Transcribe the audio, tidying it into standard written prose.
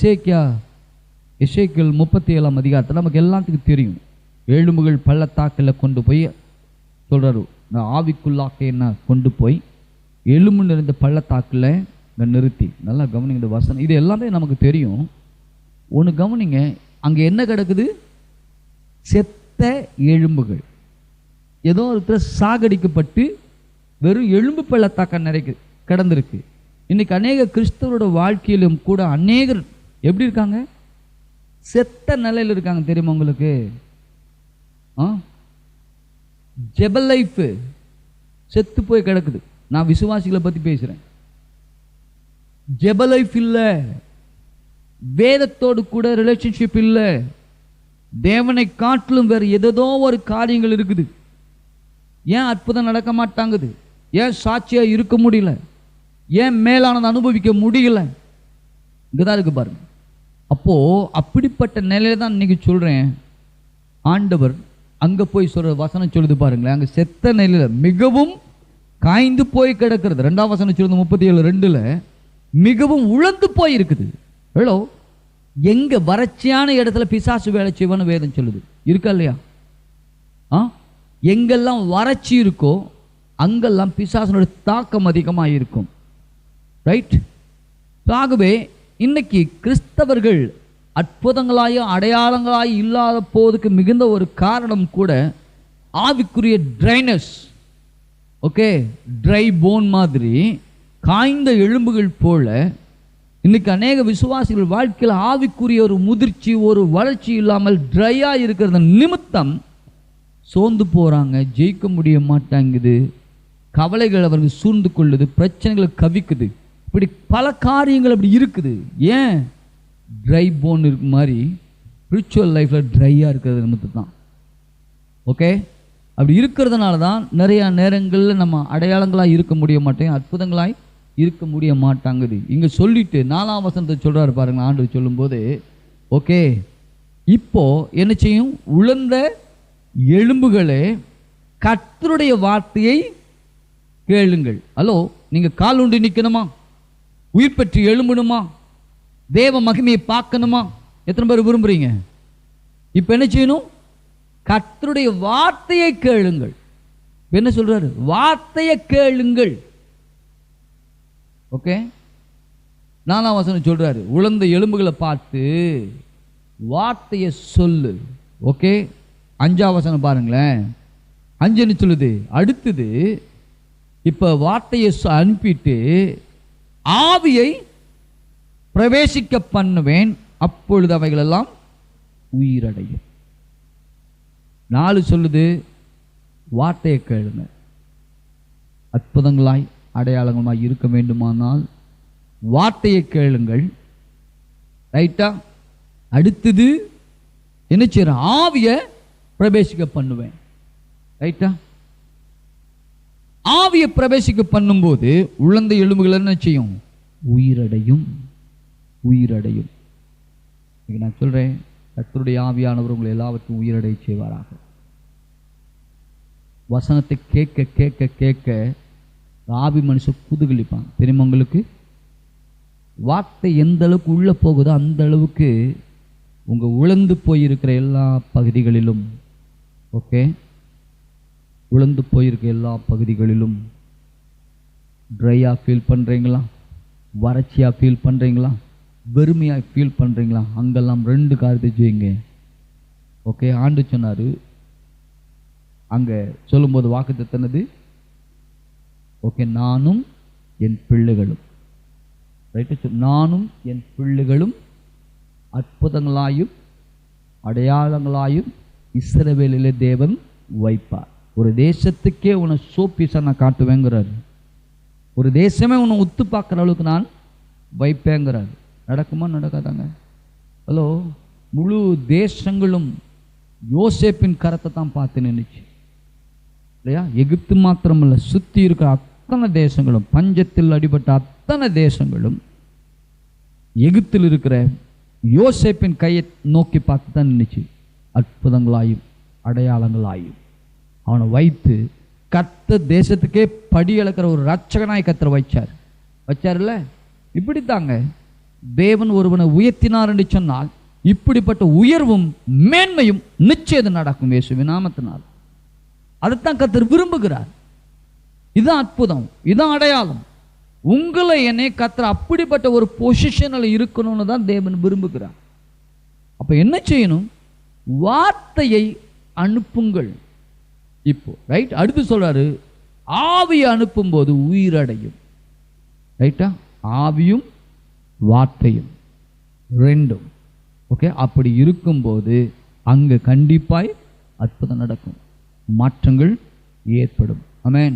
எசேக்கியேல் 37ஆம் அதிகாரத்தில் நமக்கு எல்லாத்துக்கும் தெரியும். எலும்புகள் பள்ளத்தாக்கில் கொண்டு போய் சொல்கிறாரு, நான் ஆவிக்குள்ளாக்க என்ன கொண்டு போய் எலும்பு நிறைந்த பள்ளத்தாக்கில் நிறுத்தி. நல்லா கவனிங்க இந்த வசனம், இது எல்லாமே நமக்கு தெரியும். ஒன்று கவனிங்க, அங்கே என்ன கிடக்குது? செத்த எலும்புகள். ஏதோ இருக்கிற சாகடிக்கப்பட்டு வெறும் எலும்பு பள்ளத்தாக்க நிறைய கிடந்திருக்கு. இன்னைக்கு அநேக கிறிஸ்தவரோட வாழ்க்கையிலும் கூட அநேகர் எப்படி இருக்காங்க? செத்த நிலையில் இருக்காங்க. தெரியுமா உங்களுக்கு? ஜெபல் லைஃப் செத்து போய் கிடக்குது. நான் விசுவாசிகளை பற்றி பேசுகிறேன். ஜெபல் லைஃப் இல்லை, வேதத்தோடு கூட ரிலேஷன்ஷிப் இல்லை, தேவனை காட்டிலும் வேறு ஏதோ ஒரு காரியங்கள் இருக்குது. ஏன் அற்புதம் நடக்க மாட்டாங்குது? ஏன் சாட்சியாக இருக்க முடியல? ஏன் மேலானதை அனுபவிக்க முடியல? இங்கதான் இருக்கு பாருங்க. அப்போ அப்படிப்பட்ட நிலையில தான் இன்னைக்கு சொல்றேன், ஆண்டவர் அங்க போய் சொல்ற வசனம் சொல்லுது பாருங்களேன். அங்க செத்த நிலையில மிகவும் காய்ந்து போய் கிடக்கிறது. 2ஆம் வசனம் சொல்லுது 37:2 மிகவும் உழந்து போய் இருக்குது. ஹலோ, எங்க வறட்சியான இடத்துல பிசாசு வேலை செய்வான்னு வேதம் சொல்லுது. இருக்கா இல்லையா? எங்கெல்லாம் வறட்சி இருக்கோ அங்கெல்லாம் பிசாசனுடைய தாக்கம் அதிகமாக இருக்கும். ரைட்? ஆகவே இன்னைக்கு கிறிஸ்தவர்கள் அற்புதங்களாயும் அடையாளங்களாயும் இல்லாத போவதுக்கு மிகுந்த ஒரு காரணம் கூட ஆவிக்குரிய ட்ரைனஸ். ஓகே, ட்ரை போன் மாதிரி காய்ந்த எலும்புகள் போல இன்னைக்கு அநேக விசுவாசிகள் வாழ்க்கையில் ஆவிக்குரிய ஒரு முதிர்ச்சி, ஒரு வளர்ச்சி இல்லாமல் ட்ரையா இருக்கிறது நிமித்தம் சோர்ந்து போறாங்க, ஜெயிக்க முடிய மாட்டாங்குது, கவலைகள் அவர்கள் சூழ்ந்து கொள்ளுது, பிரச்சனைகளை கவிக்குது. இப்படி பல காரியங்கள் அப்படி இருக்குது. ஏன்? ட்ரை போன் இருக்கு மாதிரி ஸ்பிரிச்சுவல் லைஃப்பில் ட்ரையாக இருக்கிறது நிமித்தம் தான். ஓகே, அப்படி இருக்கிறதுனால தான் நிறையா நேரங்களில் நம்ம அடையாளங்களாக இருக்க முடிய மாட்டேங்க, அற்புதங்களாய் இருக்க முடிய மாட்டாங்குது. இங்கே சொல்லிட்டு 4ஆம் வசனத்தை சொல்கிறாரு பாருங்க ஆண்டவர் சொல்லும்போது. ஓகே, இப்போ என்ன செய்யும்? உழந்த எலும்புகளே கர்த்தருடைய வார்த்தையை கேளுங்கள். ஹலோ, நீங்கள் கால் உண்டு நிற்கணுமா? உயிர் பெற்று எழும்பணுமா? தேவ மகிமையை பார்க்கணுமா? எத்தனை பேர் விரும்புறீங்க? இப்போ என்ன செய்யணும்? கர்த்தருடைய வார்த்தையை கேளுங்கள். என்ன சொல்றாரு? வார்த்தையை கேளுங்கள். ஓகே, 4ஆம் வசனம் சொல்றாரு, உழந்த எலும்புகளை பார்த்து வார்த்தையை சொல்லு. ஓகே, 5ஆம் வசனம் பாருங்களேன். 5 சொல்லுது, அடுத்தது இப்ப வார்த்தையை அனுப்பிட்டு ஆவியை பிரவேசிக்க பண்ணுவேன், அப்பொழுது அவைகள் எல்லாம் உயிரடையும். 4 சொல்லுது வார்த்தையை கேளுங்க. அற்புதங்களாய் அடையாளங்களாய் இருக்க வேண்டுமானால் வார்த்தையை கேளுங்கள். ரைட்டா? அடுத்தது என்ன செய்ற? ஆவியை பிரவேசிக்க பண்ணுவேன். ரைட்டா? ஆவியை பிரவேசிக்க பண்ணும்போது உழந்த எலும்புகள் என்ன செய்யும்? உயிரடையும். உயிரடையும். நான் சொல்றேன், கர்த்தருடைய ஆவியானவர் உங்களை எல்லாவற்றையும் உயிரடை செய்வாராக. வசனத்தை கேட்க கேட்க கேட்க ஆவி மனுஷன் குதுகலிப்பான். தெரியுமா உங்களுக்கு? வார்த்தை எந்த அளவுக்கு உள்ள போகுதோ அந்த அளவுக்கு உங்க உழந்து போயிருக்கிற எல்லா பகுதிகளிலும், ஓகே, உழந்து போயிருக்க எல்லா பகுதிகளிலும் ட்ரையாக ஃபீல் பண்ணுறீங்களா? வறட்சியாக ஃபீல் பண்ணுறீங்களா? வெறுமையாக ஃபீல் பண்ணுறீங்களா? அங்கெல்லாம் 2 காரியத்தை செய்யுங்க. ஓகே, ஆண்டு சொன்னார் அங்கே சொல்லும்போது வாக்குத்தத்தனது. ஓகே, நானும் என் பிள்ளைகளும், ரைட்டு, நானும் என் பிள்ளைகளும் அற்புதங்களாயும் அடையாளங்களாயும் இஸ்ரவேலிலே தேவன் வைப்பார். ஒரு தேசத்துக்கே உன்னை சோப்பீஸா நான் காட்டுவேங்கிறாரு. ஒரு தேசமே உன்னை உத்து பார்க்குற அளவுக்கு நான் வைப்பேங்கிறாரு. நடக்குமா? நடக்காதாங்க? ஹலோ, முழு தேசங்களும் யோசேப்பின் கரத்தை தான் பார்த்து நின்றுச்சு இல்லையா? எகிப்து மாத்திரமல்ல, சுற்றி இருக்கிற அத்தனை தேசங்களும், பஞ்சத்தில் அடிபட்ட அத்தனை தேசங்களும் எகிப்தில் இருக்கிற யோசேப்பின் கையை நோக்கி பார்த்து தான் நின்றுச்சு. அற்புதங்களாயும் அடையாளங்களாயும் அவனை வைத்து கர்த்தர் தேசத்துக்கே படி அளக்கிற ஒரு ரட்சகனாய் கர்த்தர் வச்சார்ல. இப்படித்தாங்க தேவன் ஒருவனை உயர்த்தினார் என்று சொன்னால் இப்படிப்பட்ட உயர்வும் மேன்மையும் நிச்சயம் நடக்கும் இயேசுவின் நாமத்தினால். அதைத்தான் கர்த்தர் விரும்புகிறார். இதுதான் அற்புதம், இதுதான் அடையாளம். உங்களை என்னை கர்த்தர் அப்படிப்பட்ட ஒரு பொசிஷனில் இருக்கணும்னு தான் தேவன் விரும்புகிறார். அப்போ என்ன செய்யணும்? வார்த்தையை அனுப்புங்கள். இப்போ ரைட், அடுத்து சொல்றாரு ஆவியை அனுப்பும் போது உயிரடையும். ரைட்டா? ஆவியும் வார்த்தையும் ரெண்டும். ஓகே, அப்படி இருக்கும்போது அங்கே கண்டிப்பாய் அற்புதம் நடக்கும், மாற்றங்கள் ஏற்படும். ஆமென்.